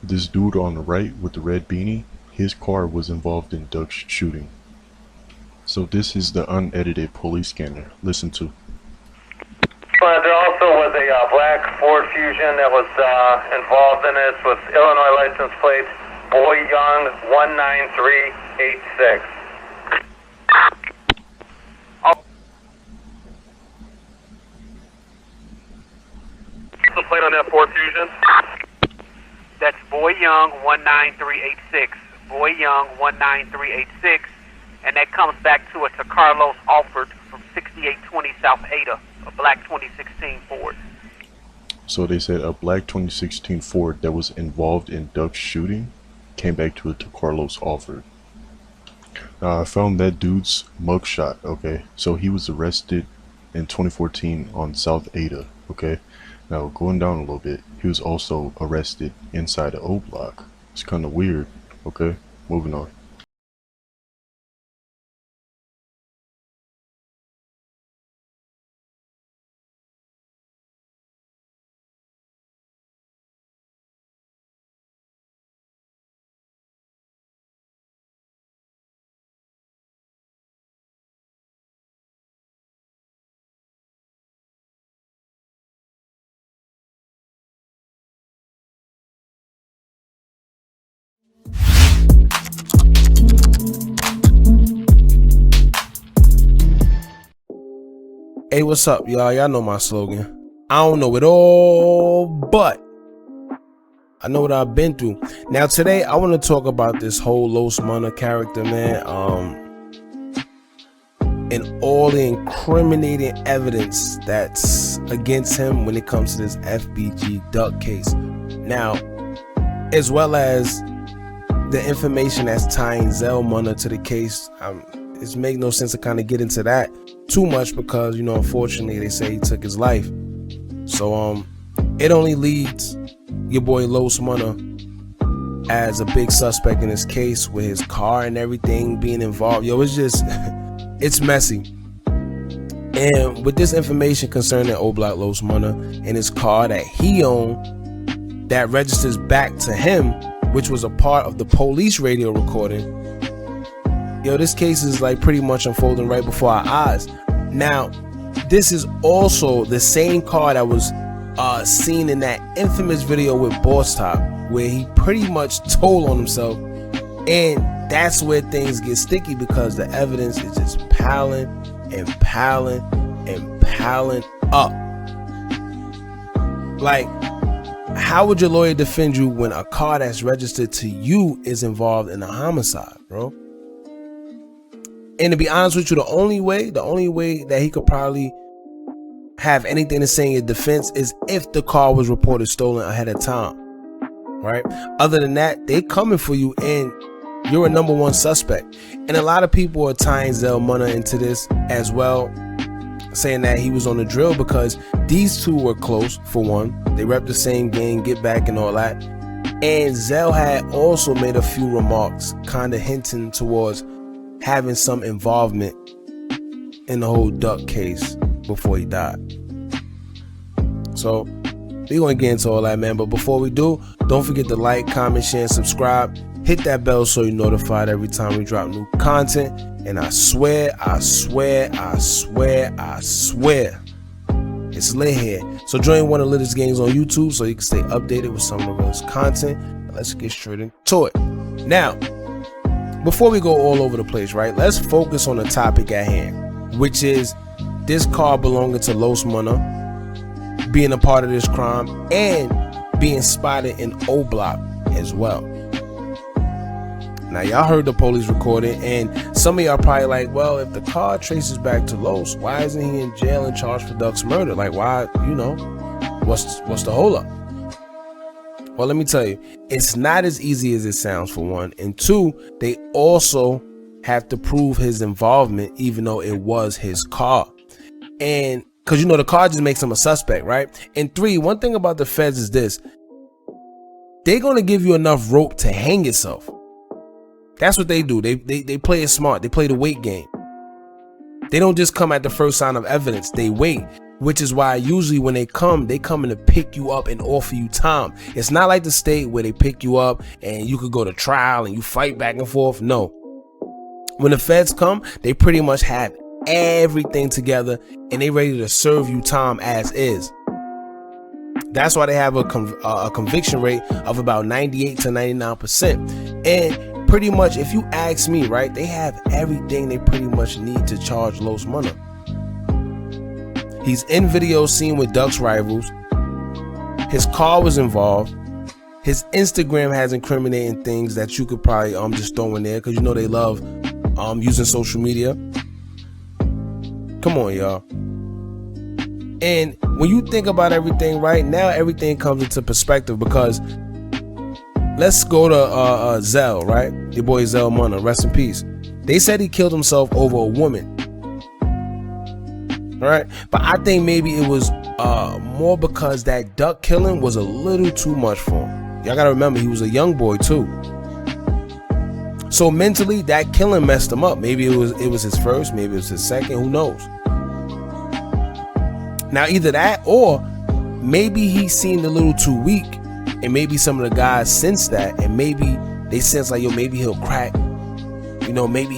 This dude on the right with the red beanie, his car was involved in Doug's shooting. So this is the unedited police scanner. Listen to. But there also was a black Ford Fusion that was involved in this with Illinois license plate Boy Young 19386. The plate on that Ford Fusion? That's Boy Young 19386. Boy Young 19386. And that comes back to a Tacarlos Alford from 6820 South Ada, a black 2016 Ford. So they said a black 2016 Ford that was involved in Doug's shooting came back to a Tacarlos Alford. Now I found that dude's mugshot, okay? So he was arrested in 2014 on South Ada, okay? Now going down a little bit, he was also arrested inside the oblock. It's kind of weird, okay? Moving on. Hey, what's up, y'all? Y'all know my slogan. I don't know it all, but I know what I've been through. Now, today, I want to talk about this whole Los Munna character, man. And all the incriminating evidence that's against him when it comes to this FBG duck case. Now, as well as the information that's tying Zell Munna to the case. It's make no sense to kind of get into that too much because, you know, unfortunately they say he took his life. So it only leads your boy Los Munna as a big suspect in this case with his car and everything being involved. Yo, it's just it's messy. And with this information concerning oblock Los Munna and his car that he owned that registers back to him, which was a part of the police radio recording. Yo, this case is like pretty much unfolding right before our eyes. Now, this is also the same car that was seen in that infamous video with Boss Top, where he pretty much told on himself. And that's where things get sticky because the evidence is just piling and piling and piling up. Like, how would your lawyer defend you when a car that's registered to you is involved in a homicide, bro? And to be honest with you, the only way that he could probably have anything to say in your defense is if the car was reported stolen ahead of time, right? Other than that, they coming for you and you're a #1 suspect. And a lot of people are tying Zell Munna into this as well, saying that he was on the drill because these two were close, for one. They rep the same gang, get back and all that. And Zell had also made a few remarks kind of hinting towards having some involvement in the whole duck case before he died. So we're gonna get into all that, man. But before we do, don't forget to like, comment, share, and subscribe. Hit that bell so you're notified every time we drop new content. And I swear, it's lit here. So join one of the latest games on YouTube so you can stay updated with some of the realest content. Let's get straight into it. Now, before we go all over the place, right, let's focus on the topic at hand, which is this car belonging to Los Munna being a part of this crime and being spotted in oblock as well. Now, y'all heard the police recording, and some of y'all probably like, well, if the car traces back to Los, why isn't he in jail and charged for Duck's murder? Like, why, you know, what's the holdup? Well, let me tell you, it's not as easy as it sounds, for one. And two, they also have to prove his involvement, even though it was his car. And because, you know, the car just makes him a suspect, right? And three, one thing about the feds is this: they're going to give you enough rope to hang yourself. That's what they do. They play it smart. They play the wait game. They don't just come at the first sign of evidence. They wait. which is why usually when they come in to pick you up and offer you time. It's not like the state where they pick you up and you could go to trial and you fight back and forth. No. When the feds come, they pretty much have everything together and they ready to serve you time as is. That's why they have a conviction rate of about 98 to 99%. And pretty much, if you ask me, right, they have everything they pretty much need to charge Los Munna. He's in videos seen with Duck's rivals. His car was involved. His Instagram has incriminating things that you could probably just throw in there, because you know they love using social media. Come on, y'all. And when you think about everything right now, everything comes into perspective, because let's go to Zell, right? Your boy Zell Munna, rest in peace. They said he killed himself over a woman. All right, but I think maybe it was more because that duck killing was a little too much for him. Y'all gotta remember, he was a young boy too. So mentally, that killing messed him up. Maybe it was his first, maybe it was his second, who knows? Now either that, or maybe he seemed a little too weak, and maybe some of the guys sensed that, and maybe they sense like, yo, maybe he'll crack, you know, maybe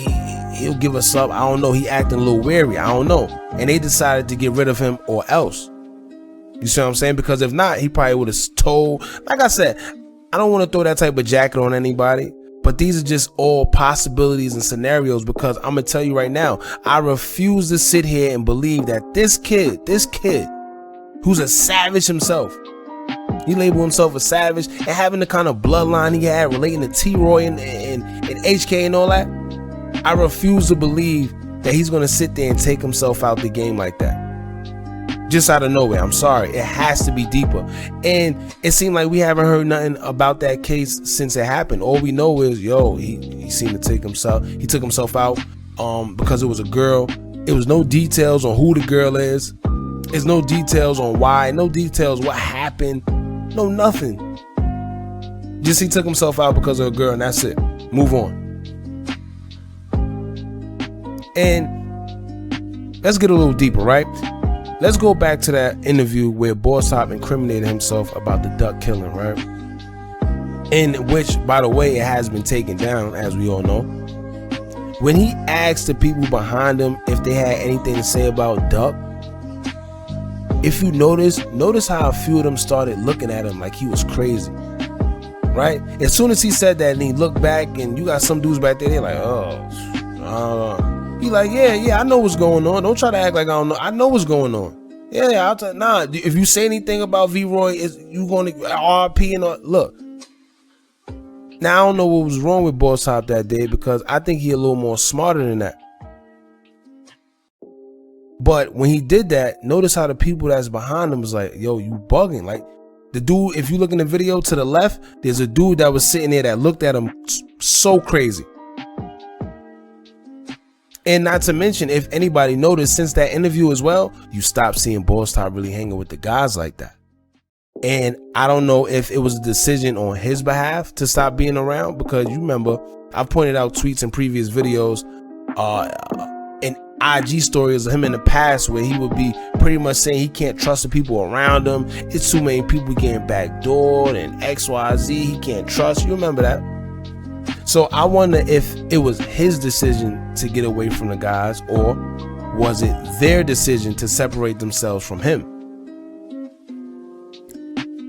he'll give us up. I don't know, he acting a little wary, I don't know, and they decided to get rid of him or else. You see what I'm saying? Because if not, he probably would have told. Like I said, I don't want to throw that type of jacket on anybody, but these are just all possibilities and scenarios, because I'm gonna tell you right now, I refuse to sit here and believe that this kid who's a savage himself, he labeled himself a savage, and having the kind of bloodline he had relating to T-Roy and HK and all that, I refuse to believe that he's gonna sit there and take himself out the game like that. Just out of nowhere. I'm sorry, it has to be deeper. And it seemed like we haven't heard nothing about that case since it happened. All we know is, yo, he seemed to take himself, he took himself out because it was a girl. It was no details on who the girl is. There's no details on why, no details what happened, no nothing. Just he took himself out because of a girl, and that's it. Move on. And let's get a little deeper, right? Let's go back to that interview where Boss Top incriminated himself about the duck killing, right? In which, by the way, it has been taken down, as we all know. When he asked the people behind him if they had anything to say about Duck, if you notice how a few of them started looking at him like he was crazy, right? As soon as he said that and he looked back, and you got some dudes back there, they're like, he like, yeah, I know what's going on. Don't try to act like I don't know. I know what's going on. Yeah, I'll tell. Nah, if you say anything about V-Roy, you gonna RP and all. Look. Now I don't know what was wrong with Boss Top that day, because I think he a little more smarter than that. But when he did that, notice how the people that's behind him was like, yo, you bugging. Like the dude, if you look in the video to the left, there's a dude that was sitting there that looked at him so crazy. And not to mention, if anybody noticed since that interview as well, you stopped seeing Boss Top really hanging with the guys like that. And I don't know if it was a decision on his behalf to stop being around, because you remember, I've pointed out tweets in previous videos, and IG stories of him in the past where he would be pretty much saying he can't trust the people around him. It's too many people getting backdoored and XYZ. He can't trust. You remember that? So I wonder if it was his decision to get away from the guys, or was it their decision to separate themselves from him?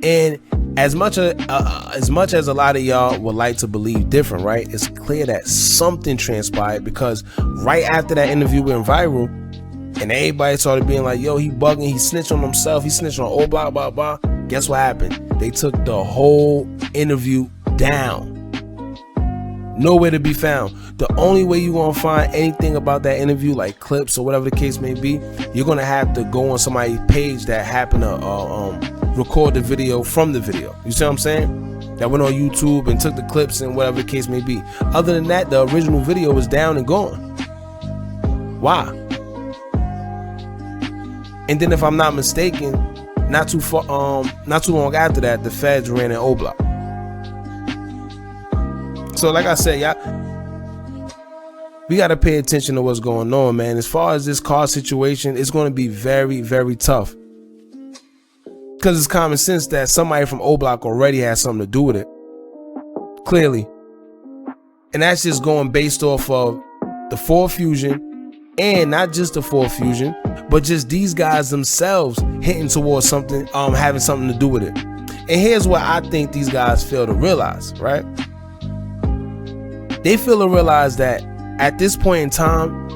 And as much as a lot of y'all would like to believe different, right? It's clear that something transpired, because right after that interview went viral and everybody started being like, yo, he bugging, he snitched on himself, he snitched on oblock, blah, blah. Guess what happened? They took the whole interview down. Nowhere to be found. The only way you're gonna find anything about that interview, like clips or whatever the case may be, you're gonna have to go on somebody's page that happened to record the video from the video. You see what I'm saying? That went on YouTube and took the clips and whatever the case may be. Other than that, the original video was down and gone. Why? And then, if I'm not mistaken, not too long after that, the feds ran an oblock. So like I said, we got to pay attention to what's going on, man. As far as this car situation, it's going to be very, very tough. Because it's common sense that somebody from oblock already has something to do with it. Clearly. And that's just going based off of the Ford Fusion, and not just the Ford Fusion, but just these guys themselves hitting towards something, having something to do with it. And here's what I think these guys fail to realize, right? They fail to realize that at this point in time,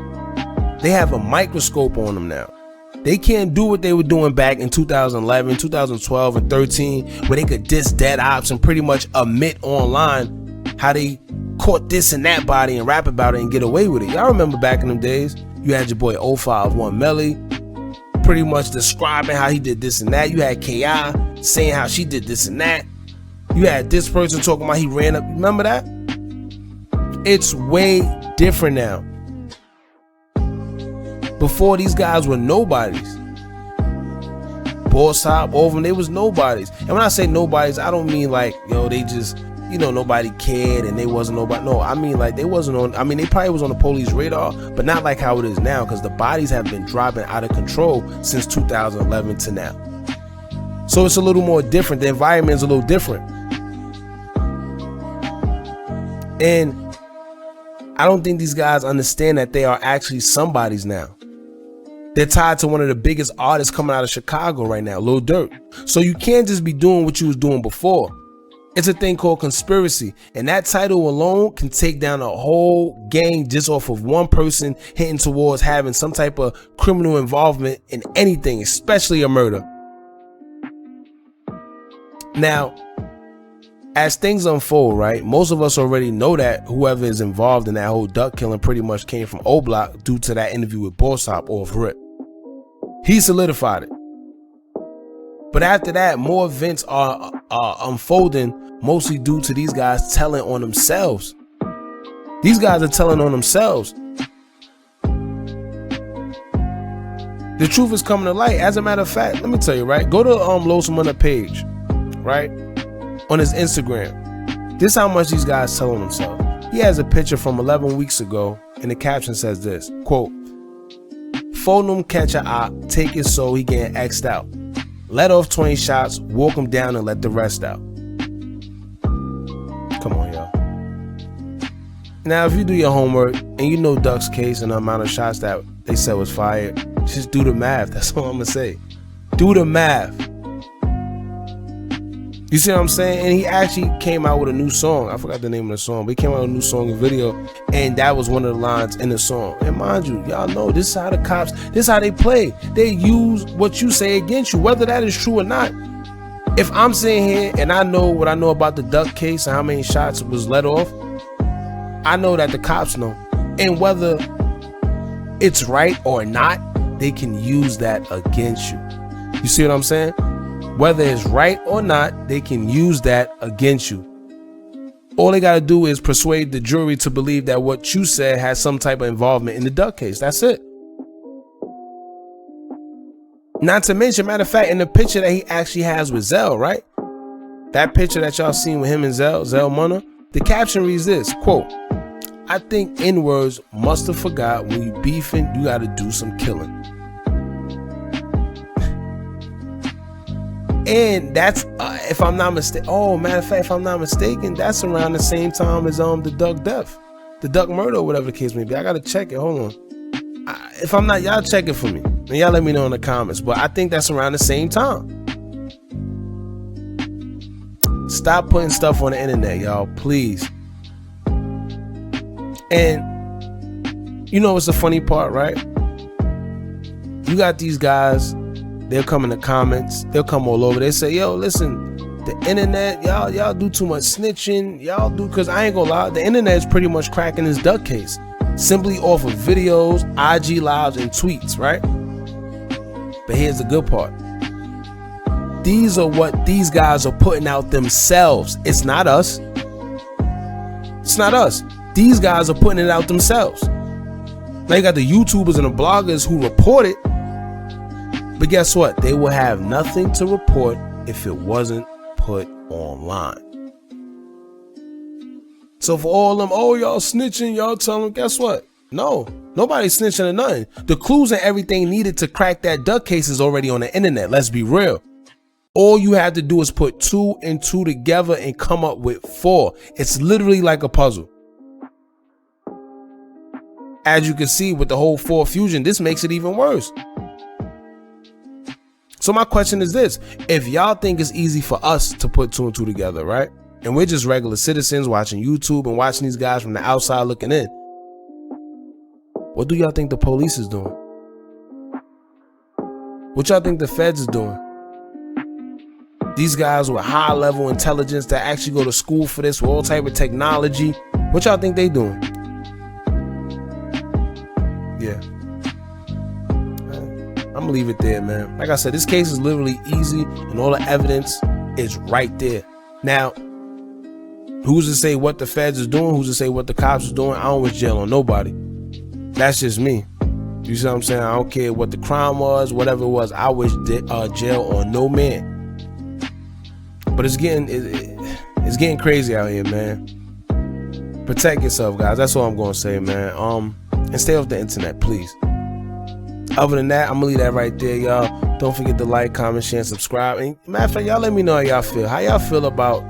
they have a microscope on them now. They can't do what they were doing back in 2011, 2012, and 13, where they could diss dead ops and pretty much admit online how they caught this and that body and rap about it and get away with it. Y'all remember back in them days, you had your boy 051 Melly pretty much describing how he did this and that. You had KI saying how she did this and that. You had this person talking about he ran up. Remember that? It's way different now. Before, these guys were nobodies. Boss Hop, all of them, they was nobodies. And when I say nobodies, I don't mean like, yo, they just, you know, nobody cared and they wasn't nobody. No, I mean like they wasn't on, I mean they probably was on the police radar, but not like how it is now, because the bodies have been dropping out of control since 2011 to now. So it's a little more different. The environment is a little different. And I don't think these guys understand that they are actually somebodies now. They're tied to one of the biggest artists coming out of Chicago right now, Lil Durk. So you can't just be doing what you was doing before. It's a thing called conspiracy. And that title alone can take down a whole gang just off of one person hitting towards having some type of criminal involvement in anything, especially a murder. Now, as things unfold, right, most of us already know that whoever is involved in that whole duck killing pretty much came from oblock due to that interview with Boss Hop off rip. He solidified it. But after that, more events are unfolding, mostly due to these guys telling on themselves. These guys are telling on themselves. The truth is coming to light. As a matter of fact, let me tell you, right? Go to Los Munna page, right? On his Instagram. This is how much these guys tell on themselves. He has a picture from 11 weeks ago, and the caption says this, quote, "Phone him, catch a op, take his soul, he getting X'd out. Let off 20 shots, walk him down and let the rest out." Come on, y'all. Now, if you do your homework and you know Duck's case and the amount of shots that they said was fired, just do the math. That's all I'm gonna say. Do the math. You see what I'm saying? And he actually came out with a new song. I forgot the name of the song, but he came out with a new song and video, and that was one of the lines in the song. And mind you, y'all know this is how the cops, this is how they play. They use what you say against you, whether that is true or not. If I'm sitting here and I know what I know about the Duck case and how many shots was let off, I know that the cops know. And whether it's right or not, they can use that against you. You see what I'm saying? Whether it's right or not, they can use that against you. All they got to do is persuade the jury to believe that what you said has some type of involvement in the Duck case. That's it. Not to mention, matter of fact, in the picture that he actually has with Zell, right? That picture that y'all seen with him and Zell Munna, the caption reads this, quote, "I think N-words must have forgot when you beefing, you got to do some killing." And that's, if I'm not mistaken, oh, matter of fact, if I'm not mistaken, that's around the same time as the Duck death, the Duck murder, or whatever the case may be. I gotta check it. Hold on. If I'm not, y'all check it for me, and y'all let me know in the comments. But I think that's around the same time. Stop putting stuff on the internet, y'all, please. And you know what's the funny part, right? You got these guys. They'll come in the comments. They'll come all over. They say, yo, listen, the internet, y'all do too much snitching. Y'all do, because I ain't gonna lie, the internet is pretty much cracking this Duck case. Simply off of videos, IG lives, and tweets, right? But here's the good part. These are what these guys are putting out themselves. It's not us. It's not us. These guys are putting it out themselves. Now you got the YouTubers and the bloggers who report it. But guess what? They will have nothing to report if it wasn't put online. So for all them, oh, y'all snitching, y'all tell them, guess what? No, nobody's snitching or nothing. The clues and everything needed to crack that duck case is already on the internet. Let's be real. All you have to do is put 2 and 2 together and come up with 4. It's literally like a puzzle. As you can see with the whole 4 fusion, this makes it even worse. So my question is this: if y'all think it's easy for us to put 2 and 2 together, right? And we're just regular citizens watching YouTube and watching these guys from the outside looking in, what do y'all think the police is doing? What y'all think the feds is doing? These guys with high level intelligence that actually go to school for this with all type of technology, what y'all think they doing? Yeah. I'm gonna leave it there, man. Like I said, this case is literally easy and all the evidence is right there. Now, who's to say what the feds is doing? Who's to say what the cops is doing? I don't wish jail on nobody. That's just me. You see what I'm saying? I don't care what the crime was, whatever it was. I wish jail on no man. But it's getting crazy out here, man. Protect yourself, guys. That's all I'm gonna say, man. And stay off the internet, please. Other than that, I'm gonna leave that right there, y'all. Don't forget to like, comment, share, and subscribe. And matter of fact, y'all let me know how y'all feel. How y'all feel about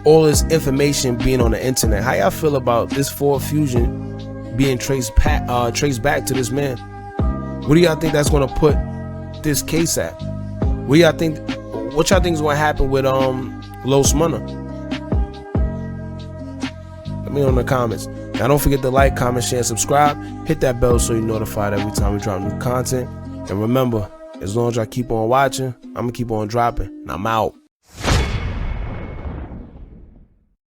all this information being on the internet? How y'all feel about this Ford Fusion being traced back to this man? What do y'all think that's gonna put this case at? What y'all think is gonna happen with Los Munna? Let me know in the comments. Now don't forget to like, comment, share, and subscribe. Hit that bell so you're notified every time we drop new content. And remember, as long as y'all keep on watching, I'm gonna keep on dropping. And I'm out.